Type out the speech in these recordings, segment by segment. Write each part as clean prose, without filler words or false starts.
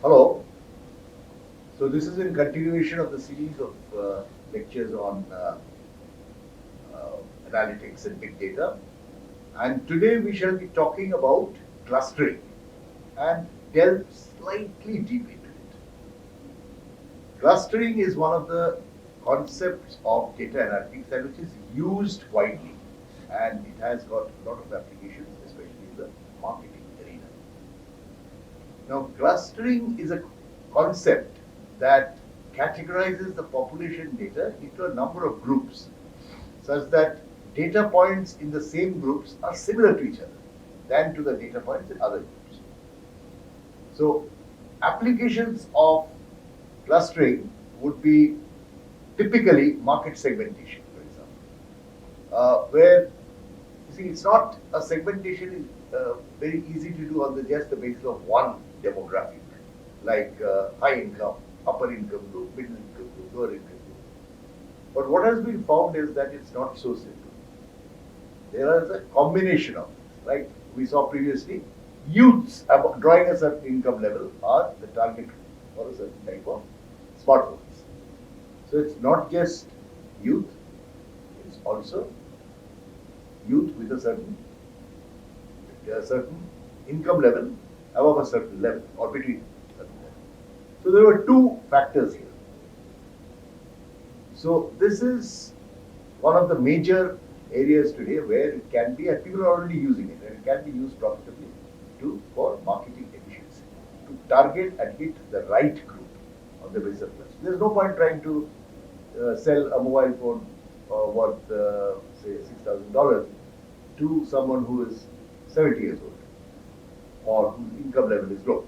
Hello. So this is in continuation of the series of lectures on analytics and big data. And today we shall be talking about clustering and delve slightly deep into it. Clustering is one of the concepts of data analytics and which is used widely, and it has got a lot of applications, especially in the marketing arena. Now, clustering is a concept that categorizes the population data into a number of groups such that data points in the same groups are similar to each other than to the data points in other groups. So, applications of clustering would be typically market segmentation, for example, where you see it's not a segmentation is very easy to do on just the basis of one demographic, like high income, upper income group, middle income group, lower income group. But what has been found is that it's not so simple. There is a combination of this, right? We saw previously, youths drawing a certain income level are the target for a certain type of smartphones. So it's not just youth, it's also youth with a certain income level above a certain level or between certain level. So there were two factors here. So this is one of the major areas today where it can be, and people are already using it, and it can be used profitably for marketing efficiency, to target and hit the right group on the basis of cluster. There's no point trying to sell a mobile phone worth say $6,000 to someone who is 70 years old or whose income level is low.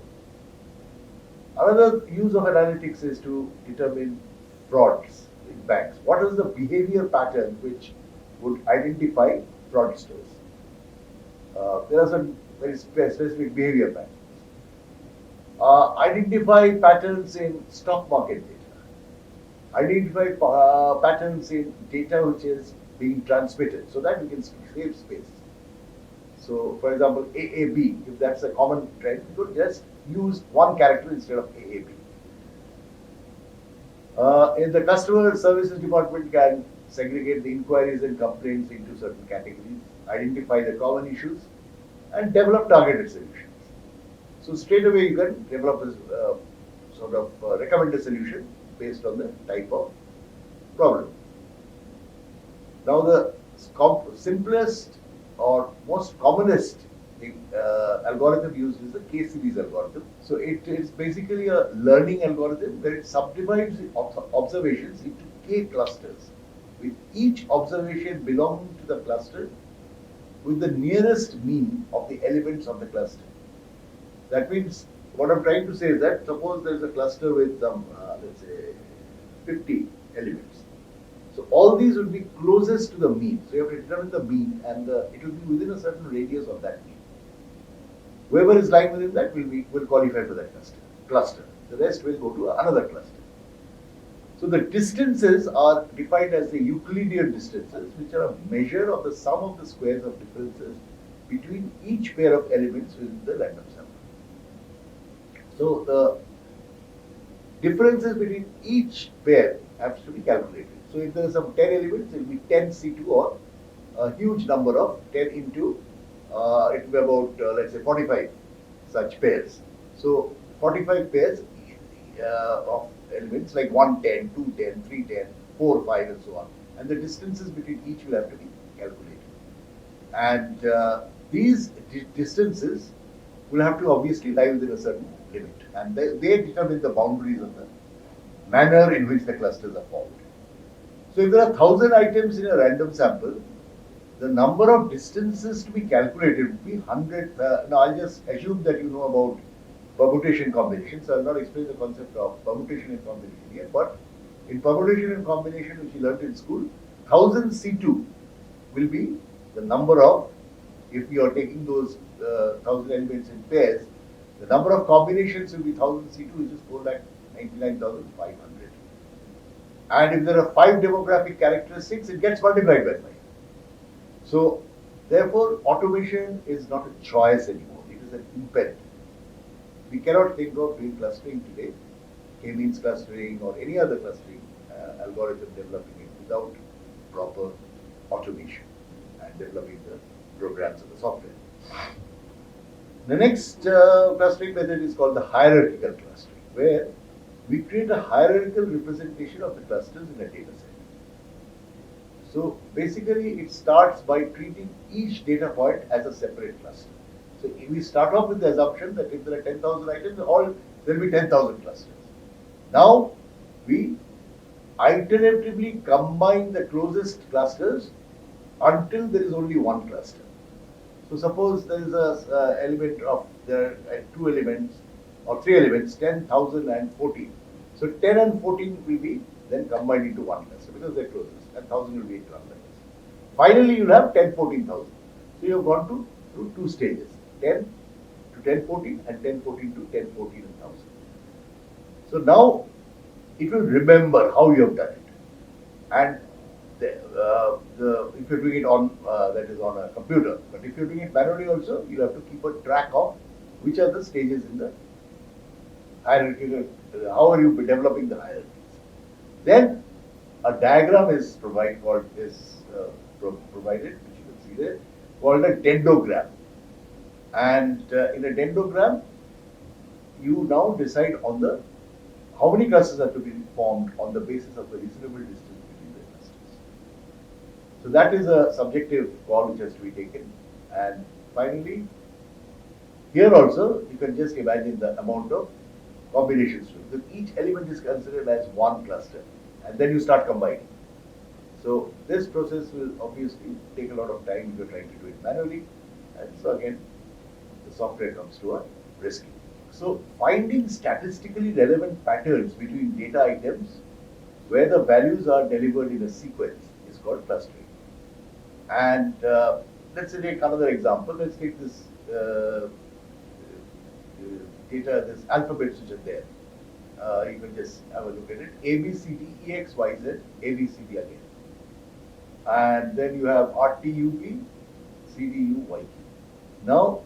Another use of analytics is to determine frauds in banks. What is the behavior pattern which would identify fraudsters? There are some very specific behavior patterns. Identify patterns in stock market data. Identify patterns in data which is being transmitted so that we can save space. So, for example, AAB, if that's a common trend, we could just use one character instead of AAB. In the customer services department can segregate the inquiries and complaints into certain categories, identify the common issues, and develop targeted solutions. So straight away you can develop a recommend a solution based on the type of problem. Now the simplest or most commonest algorithm used is the K-series algorithm. So it is basically a learning algorithm where it subdivides observations into K clusters, with each observation belonging to the cluster with the nearest mean of the elements of the cluster. That means, what I'm trying to say is that suppose there's a cluster with some, let's say, 50 elements. So all these will be closest to the mean. So you have to determine the mean, and it will be within a certain radius of that mean. Whoever is lying within that will qualify for that cluster. The rest will go to another cluster. So the distances are defined as the Euclidean distances, which are a measure of the sum of the squares of differences between each pair of elements within the random sample. So the differences between each pair have to be calculated. So if there are some 10 elements, it will be 10 C2, or a huge number of 10 into, it will be about, let's say, 45 such pairs. So 45 pairs of elements like 110, 210, 310, 4, 5 and so on. And the distances between each will have to be calculated. And these distances will have to obviously lie within a certain limit. And they determine the boundaries of the manner in which the clusters are formed. So if there are 1,000 items in a random sample, the number of distances to be calculated would be 100. Now I'll just assume that you know about permutation combination. So I'll not explain the concept of permutation and combination here. But in permutation and combination, which you learned in school, 1,000 C2 will be the number of, if you are taking those 1,000 elements in pairs, the number of combinations will be 1,000 C2, which is 4,99,500. And if there are 5 demographic characteristics, it gets multiplied by 5. So, therefore, automation is not a choice anymore, it is an imperative. we cannot think of doing clustering today, k-means clustering or any other clustering algorithm, developing it without proper automation and developing the programs of the software. The next clustering method is called the hierarchical clustering, where we create a hierarchical representation of the clusters in a data set. So basically, it starts by treating each data point as a separate cluster. So if we start off with the assumption that if there are 10,000 items, there will be 10,000 clusters. Now we iteratively combine the closest clusters until there is only one cluster. So suppose there is a element of there are two elements or three elements, 10,000 and 14. So 10 and 14 will be then combined into one cluster because they're closest, and 1,000 will be into another cluster. Finally, you'll have 10, 14,000. So you have gone to two stages, 10 to 10, 14 and 10, 14 to 10, 14 and 1,000. So now it will remember how you have done it. And if you're doing it on that is on a computer, but if you're doing it manually also, you have to keep a track of which are the stages in the hierarchy. How are you developing the hierarchies? Then a diagram is provided, which you can see there, called a dendrogram. And in a dendrogram, you now decide on the how many clusters have to be formed on the basis of the reasonable distance between the clusters. So that is a subjective call which has to be taken. And finally, here also you can just imagine the amount of combinations. Because each element is considered as one cluster, and then you start combining. So this process will obviously take a lot of time if you're trying to do it manually. And so again, the software comes to a rescue. So finding statistically relevant patterns between data items where the values are delivered in a sequence is called clustering. And let's take another example. Let's take this data, this alphabets which are there. You can just have a look at it. A, B, C, D, E, X, Y, Z, A, B, C, D again. And then you have R, T, U, P, C, D, U, Y, Q. Now,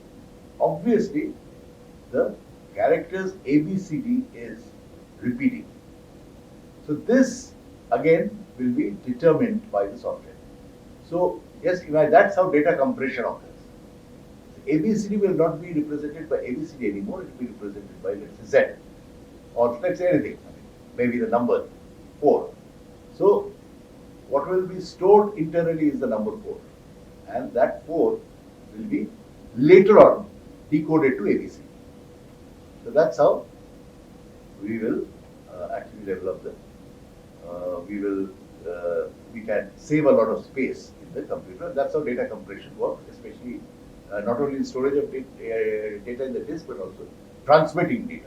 obviously, the characters A, B, C, D is repeating. So this again will be determined by the software. So yes, that's how data compression occurs. A, B, C, D will not be represented by A, B, C, D anymore. It will be represented by, let's say, Z, or let's say anything. Maybe the number 4. So what will be stored internally is the number 4, and that 4 will be later on decoded to ABC. So that's how we will actually develop the. We can save a lot of space in the computer. That's how data compression works, especially not only in storage of data in the disk, but also transmitting data.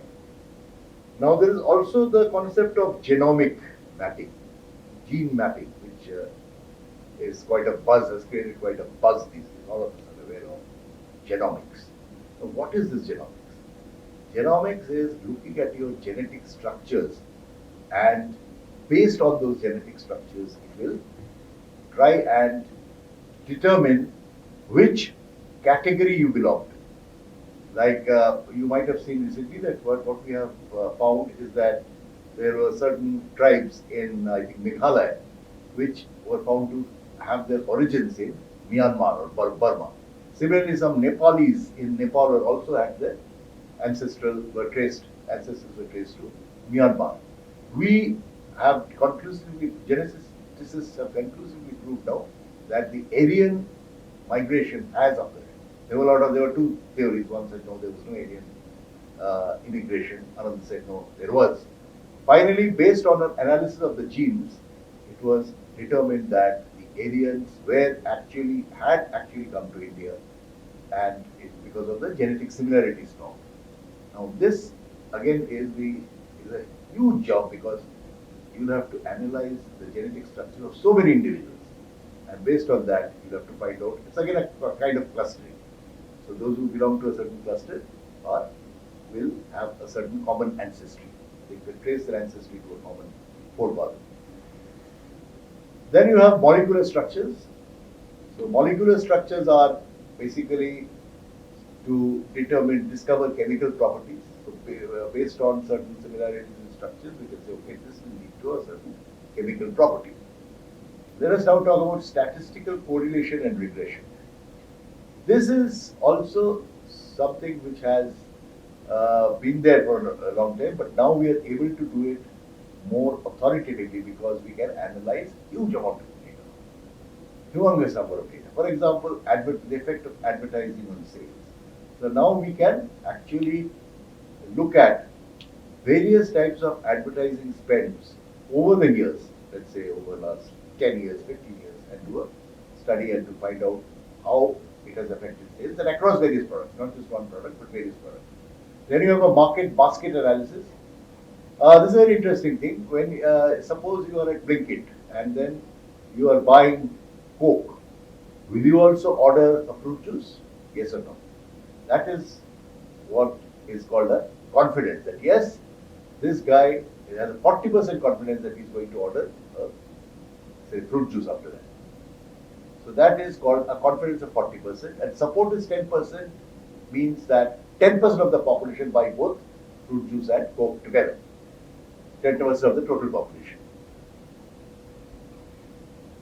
Now there is also the concept of genomic mapping, gene mapping, which is quite a buzz, has created quite a buzz these days. All of us are aware of genomics. So what is this genomics? Genomics is looking at your genetic structures, and based on those genetic structures, it will try and determine which category you belong to. Like you might have seen recently that what we have found is that there were certain tribes in, I think, Meghalaya, which were found to have their origins in Myanmar or Burma. Similarly, some Nepalis in Nepal also had their ancestors were traced to Myanmar. We have conclusively, geneticists have conclusively proved now that the Aryan migration has occurred. There were two theories. One said no, there was no Aryan immigration. Another said no, there was. Finally, based on an analysis of the genes, it was determined that the Aryans had actually come to India, and it's because of the genetic similarities found. Now this again is a huge job, because you'll have to analyze the genetic structure of so many individuals, and based on that you'll have to find out. It's again a kind of clustering. So those who belong to a certain cluster will have a certain common ancestry. They can trace their ancestry to a common forefather. Then you have molecular structures. So molecular structures are basically to discover chemical properties. So based on certain similarities in structures, we can say, okay, this will lead to a certain chemical property. Let us now talk about statistical correlation and regression. This is also something which has been there for a long time, but now we are able to do it more authoritatively because we can analyze huge amount of data, humongous number of data. For example, the effect of advertising on sales. So now we can actually look at various types of advertising spends over the years, let's say over the last 10 years, 15 years, and do a study and to find out how it has affected sales and across various products, not just one product, but various products. Then you have a market basket analysis. This is a very interesting thing. When suppose you are at Blinkit and then you are buying Coke, will you also order a fruit juice? Yes or no? That is what is called a confidence. That yes, this guy has a 40% confidence that he's going to order say fruit juice after that. So that is called a confidence of 40%, and support is 10%, means that 10% of the population buy both fruit juice and Coke together. 10% of the total population.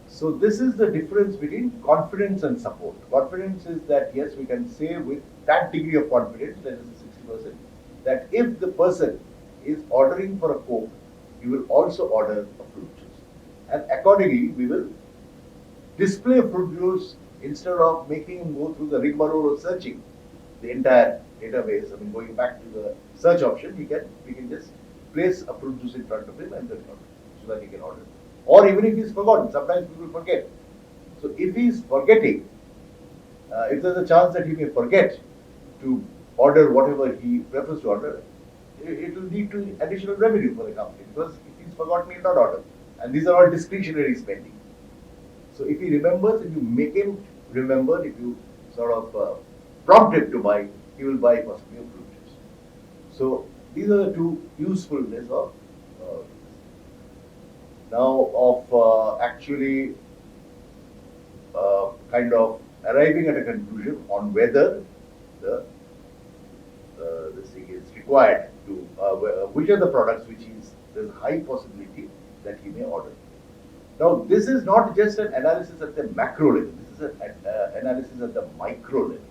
So this is the difference between confidence and support. Confidence is that yes, we can say with that degree of confidence, that is 60%, that if the person is ordering for a Coke, he will also order a fruit juice. And accordingly, we will display fruit juice instead of making him go through the rigmarole of searching the entire database. I mean, going back to the search option, we can just place a fruit juice in front of him and then order, so that he can order. Or even if he's forgotten, sometimes people forget. So if he's forgetting, if there's a chance that he may forget to order whatever he prefers to order, it will lead to additional revenue for the company, because if he's forgotten, he'll not order. And these are all discretionary spending. So if he remembers, if you make him remember, if you sort of prompt him to buy, he will buy possibly a fruit juice. So these are the two usefulness of actually kind of arriving at a conclusion on whether this thing is required to which are the products which there's high possibility that he may order. Now this is not just an analysis at the macro level. This is an analysis at the micro level.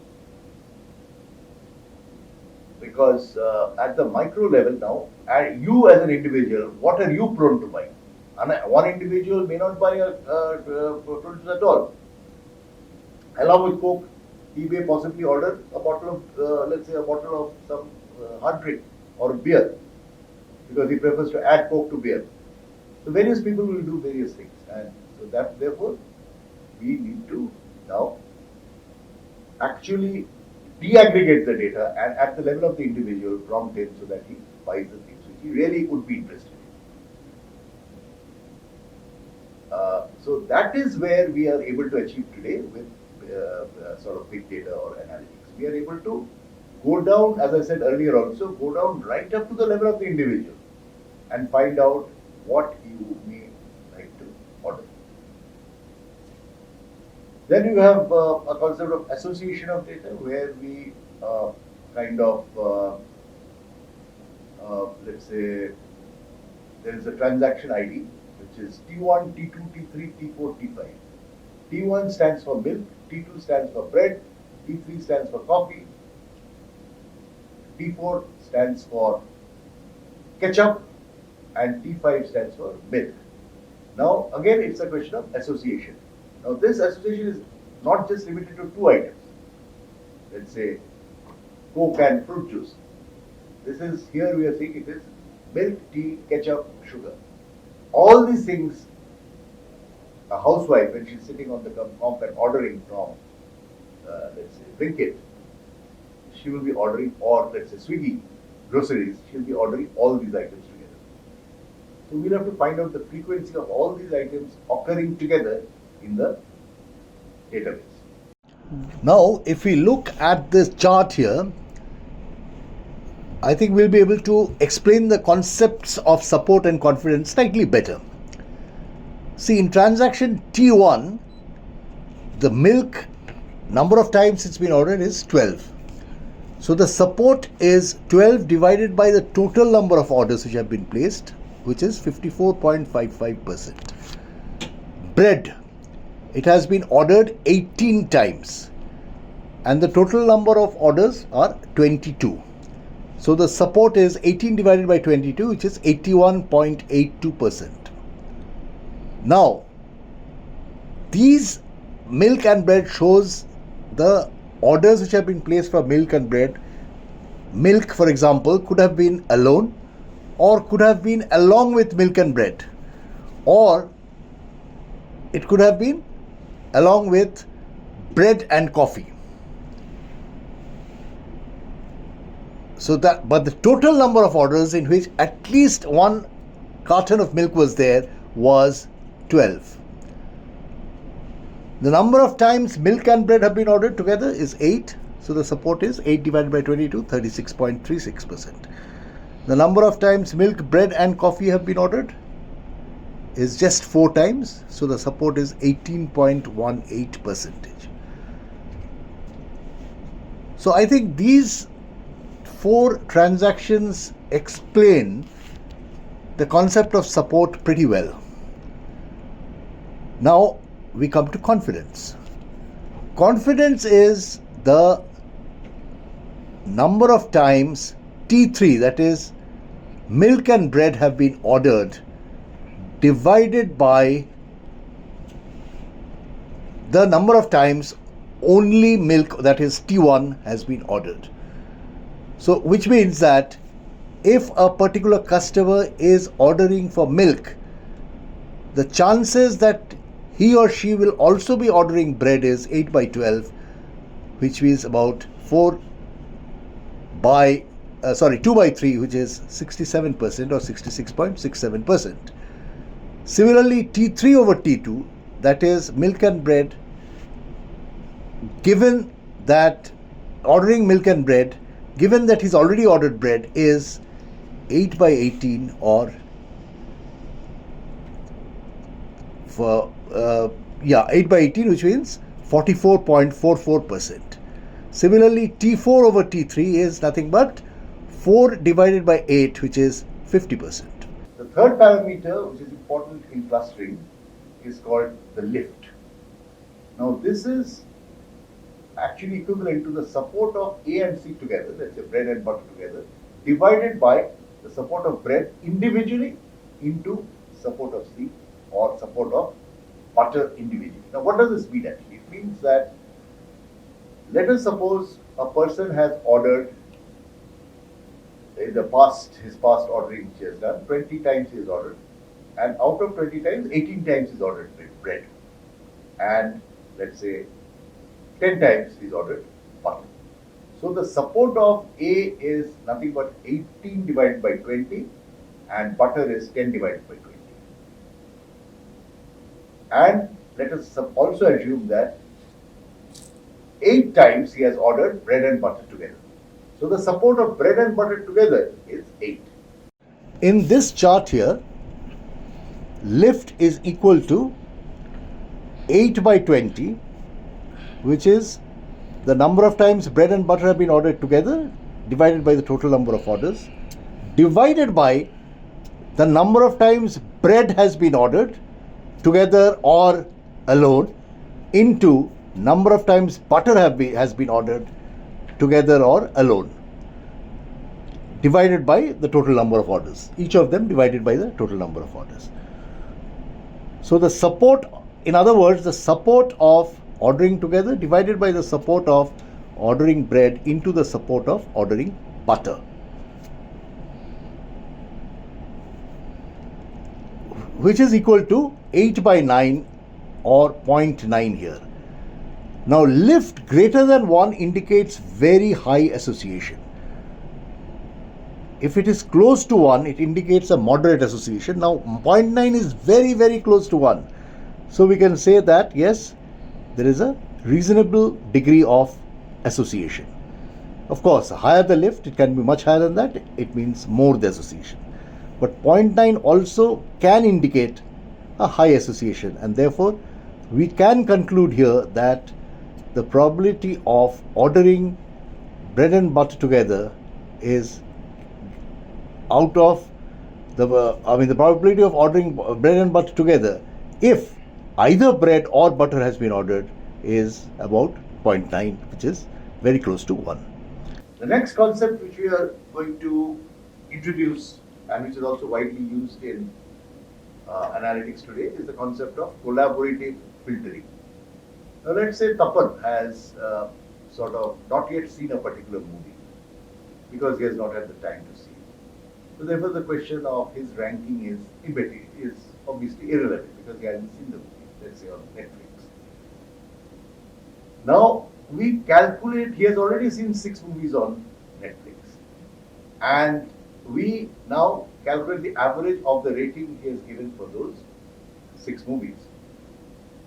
Because at the micro level now, you as an individual, what are you prone to buy? One individual may not buy a fruit juice at all. Along with Coke, he may possibly order a bottle of, let's say, a bottle of some hard drink or beer, because he prefers to add Coke to beer. So various people will do various things, and so that therefore we need to now actually de-aggregate the data and at the level of the individual prompt him so that he buys the things which he really would be interested in. So that is where we are able to achieve today with sort of big data or analytics. We are able to go down, as I said earlier also, go down right up to the level of the individual and find out what you may like to order. Then you have a concept of association of data, where we kind of, let's say, there is a transaction ID, which is T1, T2, T3, T4, T5. T1 stands for milk, T2 stands for bread, T3 stands for coffee, T4 stands for ketchup, and T5 stands for milk. Now, again, it's a question of association. Now, this association is not just limited to two items. Let's say Coke and fruit juice. This is, here we are saying it is milk, tea, ketchup, sugar. All these things, a housewife, when she's sitting on the comp and ordering from, let's say, Blinkit, she will be ordering, or let's say Swiggy, groceries, she'll be ordering all these items together. So we'll have to find out the frequency of all these items occurring together in the database. Now, if we look at this chart here, I think we'll be able to explain the concepts of support and confidence slightly better. See, in transaction T1, the milk number of times it's been ordered is 12. So the support is 12 divided by the total number of orders which have been placed, which is 54.55%. Bread, it has been ordered 18 times and the total number of orders are 22. So the support is 18 divided by 22, which is 81.82%. Now, these milk and bread shows the orders which have been placed for milk and bread. Milk, for example, could have been alone or could have been along with milk and bread, or it could have been along with bread and coffee. So that, but the total number of orders in which at least one carton of milk was there was 12. The number of times milk and bread have been ordered together is 8. So the support is 8 divided by 22, 36.36%. The number of times milk, bread and coffee have been ordered is just 4 times. So the support is 18.18%. So I think these 4 transactions explain the concept of support pretty well. Now we come to confidence. Confidence is the number of times T3, that is milk and bread, have been ordered divided by the number of times only milk, that is T1, has been ordered. So which means that if a particular customer is ordering for milk, the chances that he or she will also be ordering bread is 8 by 12, which means about 2 by 3, which is 67% or 66.67%. Similarly, T3 over T2, that is milk and bread, given that ordering milk and bread, given that he's already ordered bread, is 8 by 18 or 8 by 18, which means 44.44%. Similarly, T4 over T3 is nothing but 4 divided by 8, which is 50%. The third parameter, which is important in clustering, is called the lift. Now, this is actually equivalent to the support of A and C together, let's say bread and butter together, divided by the support of bread individually into support of C or support of butter individually. Now, what does this mean actually? It means that, let us suppose a person has ordered in the past, his past ordering which he has done, 20 times he has ordered, and out of 20 times, 18 times he's ordered bread, and let's say 10 times he's ordered butter. So the support of A is nothing but 18 divided by 20, and butter is 10 divided by 20. And let us also assume that 8 times he has ordered bread and butter together. So the support of bread and butter together is 8. In this chart here, lift is equal to 8 by 20, which is the number of times bread and butter have been ordered together divided by the total number of orders, divided by the number of times bread has been ordered together or alone, into number of times butter has been ordered together or alone, divided by the total number of orders. Each of them divided by the total number of orders. So the support, in other words, the support of ordering together divided by the support of ordering bread into the support of ordering butter, which is equal to 8 by 9 or 0.9 here. Now, lift greater than 1 indicates very high association. If it is close to 1, it indicates a moderate association. Now, 0.9 is very, very close to 1. So we can say that, yes, there is a reasonable degree of association. Of course, higher the lift, it can be much higher than that. It means more the association. But 0.9 also can indicate a high association, and therefore we can conclude here that the probability of ordering bread and butter together is out of the probability of ordering bread and butter together, if either bread or butter has been ordered, is about 0.9, which is very close to 1. The next concept which we are going to introduce and which is also widely used in analytics today is the concept of collaborative filtering. Now let's say Tapan has sort of not yet seen a particular movie because he has not had the time to see it. So therefore the question of his ranking is obviously irrelevant because he hasn't seen the movie, let's say on Netflix. Now we calculate, he has already seen 6 movies on Netflix, and we now calculate the average of the rating he has given for those 6 movies.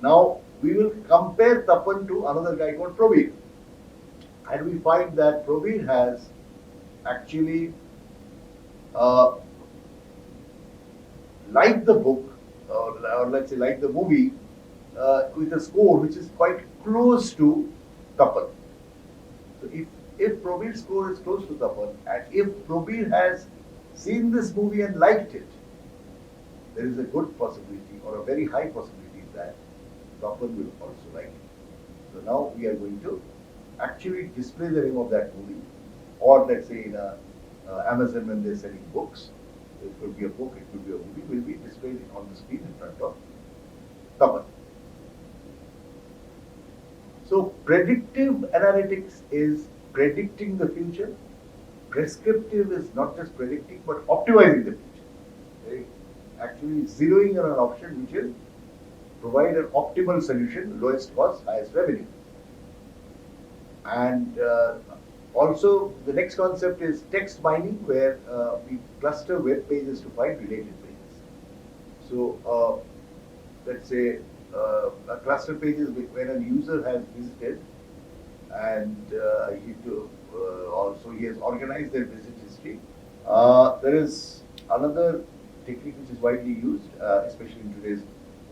Now we will compare Tapan to another guy called Probir, and we find that Probir has actually liked the book, or let's say liked the movie with a score which is quite close to Tapan. So if Probir's score is close to Tapan, and if Probir has seen this movie and liked it, there is a good possibility or a very high possibility that Tapan will also like it. So now we are going to actually display the name of that movie, or let's say in Amazon when they're selling books, it could be a book, it could be a movie, will be displayed on the screen in front of Tapan. So predictive analytics is predicting the future. Prescriptive is not just predicting but optimizing the future. Okay? Actually zeroing in on an option which will provide an optimal solution, lowest cost, highest revenue. And also the next concept is text mining, where we cluster web pages to find related pages. So let's say a cluster page is when a user has visited and also he has organized their visit history. There is another technique which is widely used, especially in today's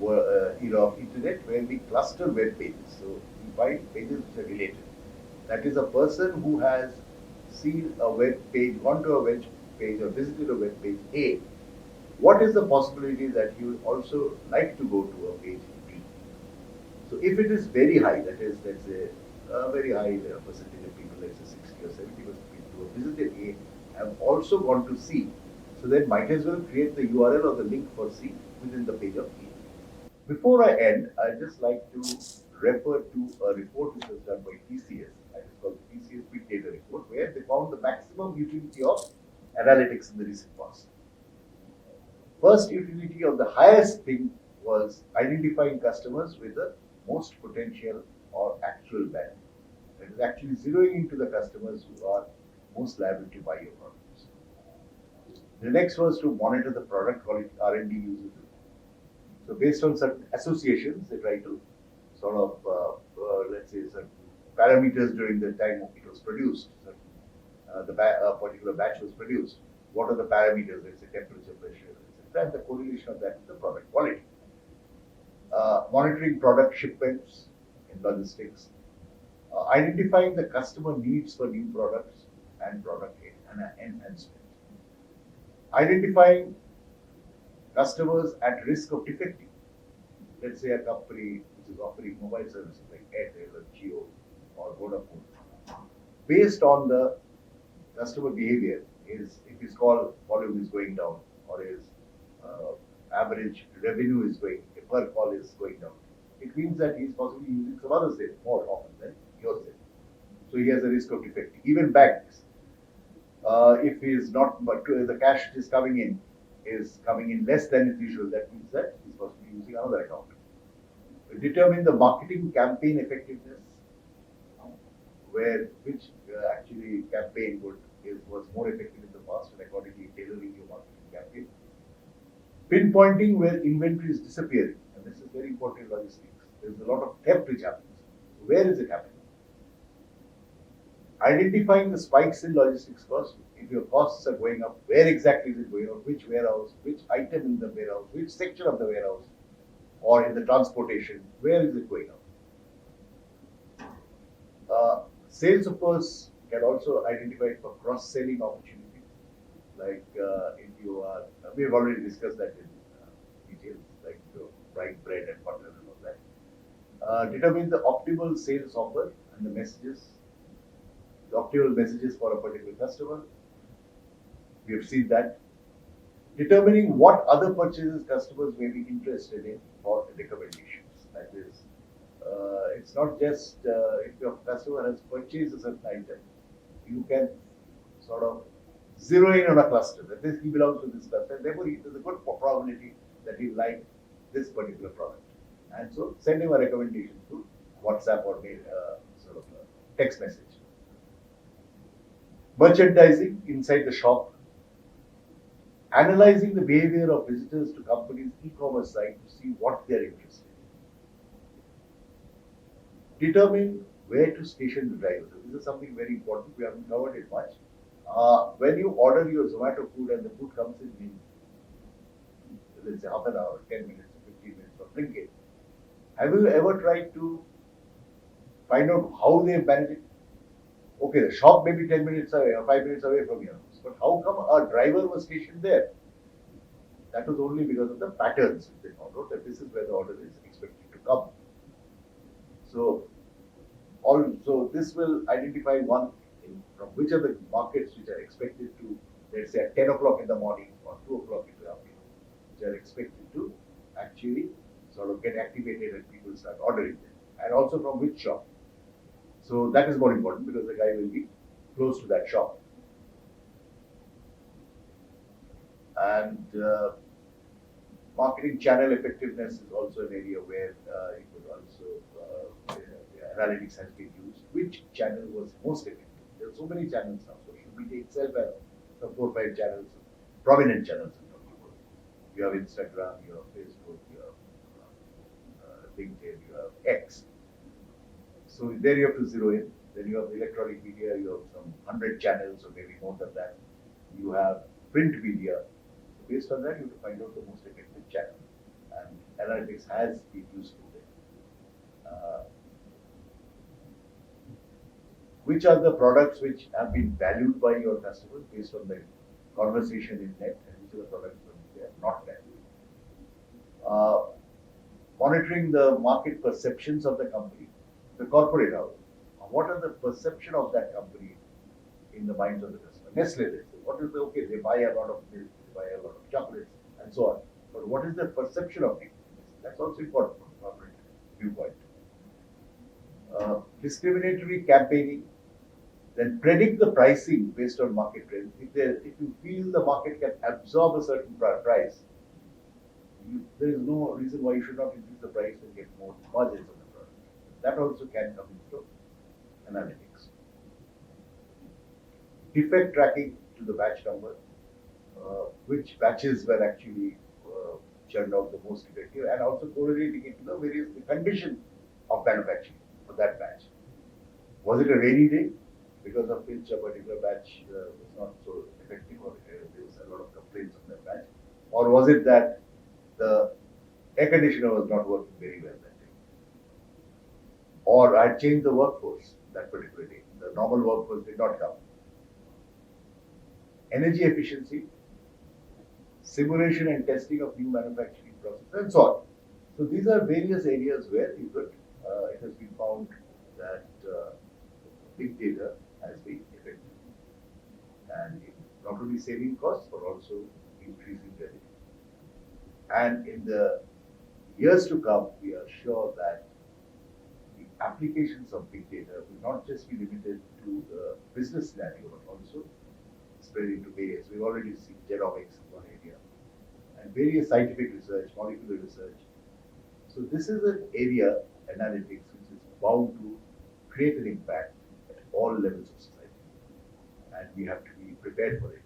era of internet, where we cluster web pages. So we find pages which are related. That is, a person who has seen a web page, gone to a web page or visited a web page A, what is the possibility that he would also like to go to a page B? So if it is very high, that is, let's say a very high percentage of people, let's say 60 or 70% of people who have visited A have also gone to C. So then might as well create the URL or the link for C within the page of A. Before I end, I'd just like to refer to a report which was done by TCS. It is called TCS Big Data Report, where they found the maximum utility of analytics in the recent past. First utility of the highest thing was identifying customers with the most potential or actual value. That is actually zeroing into the customers who are most liable to buy your products. The next was to monitor the product quality, R&D usability. So based on certain associations, they try to sort of, let's say, certain parameters during the time it was produced, particular batch was produced. What are the parameters, let's say temperature, pressure, etc., and the correlation of that with the product quality. Monitoring product shipments in logistics, identifying the customer needs for new products and product enhancement, identifying customers at risk of defecting. Let's say a company which is offering mobile services like Airtel or Jio or Vodafone, based on the customer behavior, is if his call volume is going down or his average revenue is going, per call is going down, it means that he is possibly using some other SIM more often than your SIM. So he has a risk of defecting. Even banks, if he is not, but the cash is coming in less than is usual, that means that he is possibly using another account. Determine the marketing campaign effectiveness, which actually campaign was more effective in the past, and accordingly tailoring your marketing campaign. Pinpointing where inventory is disappearing, and this is very important in logistics. There is a lot of theft which happens. So where is it happening? Identifying the spikes in logistics costs. If your costs are going up, where exactly is it going up? Which warehouse? Which item in the warehouse? Which section of the warehouse? Or in the transportation? Where is it going up? Sales force Can also identify it for cross-selling opportunities. Like if you are, we've already discussed that in details, like frying bread and butter and all that. Determine the optimal sales offer and the optimal messages for a particular customer. We have seen that. Determining what other purchases customers may be interested in for recommendations. That is, it's not just if your customer has purchased a certain item, you can sort of zero in on a cluster. That is, he belongs to this cluster. Therefore, there's a good probability that he like this particular product. And so, send him a recommendation through WhatsApp or mail, sort of a text message. Merchandising inside the shop. Analyzing the behavior of visitors to companies' e-commerce site to see what they're interested in. Determine where to station the driver. So this is something very important. We haven't covered it much. When you order your Zomato food and the food comes in, let's say half an hour, 10 minutes, 15 minutes for Blinkit, have you ever tried to find out how they manage it? Okay, the shop may be 10 minutes away or 5 minutes away from your house, but how come a driver was stationed there? That was only because of the patterns they found out that this is where the order is expected to come. So, also this will identify from which are the markets which are expected to, let's say at 10 o'clock in the morning or 2 o'clock in the afternoon, which are expected to actually sort of get activated and people start ordering them. And also from which shop. So that is more important because the guy will be close to that shop. And marketing channel effectiveness is also an area where you could also, analytics has been used. Which channel was most effective? There are so many channels now. Social media itself has some 4 or 5 channels, prominent channels. You have Instagram, you have Facebook, you have LinkedIn, you have X. So there you have to zero in. Then you have electronic media, you have some 100 channels or maybe more than that. You have print media. So based on that, you have to find out the most effective channel. And analytics has been useful there. Which are the products which have been valued by your customers based on the conversation in net, and which are the products which they are not valued? Monitoring the market perceptions of the company, the corporate house. What are the perception of that company in the minds of the customer? Nestle, let's say. What is the, okay, they buy a lot of milk, they buy a lot of chocolates, and so on. But what is the perception of it? That's also important from corporate viewpoint. Discriminatory campaigning. Then predict the pricing based on market trends. If you feel the market can absorb a certain price, there is no reason why you should not increase the price and get more margins on the product. That also can come into analytics. Defect tracking to the batch number, which batches were actually churned out the most effective, and also correlating it to the condition of manufacturing for that batch. Was it a rainy day, because of which a particular batch was not so effective, or there was a lot of complaints on that batch? Or was it that the air conditioner was not working very well that day? Or I had changed the workforce that particular day. The normal workforce did not come. Energy efficiency, simulation and testing of new manufacturing processes, and so on. So these are various areas where you could, it has been found that big data has been effective. And in not only saving costs, but also increasing revenue. And in the years to come, we are sure that the applications of big data will not just be limited to the business scenario, but also spread into various. We've already seen genomics in one area, and various scientific research, molecular research. So this is an area, analytics, which is bound to create an impact at all levels of society. And we have to be prepared for it.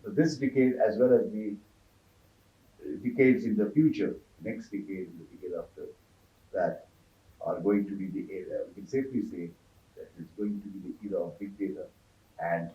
So this decade, as well as the decades in the future, next decade and the decade after that, are going to be the era. We can safely say that it's going to be the era of big data and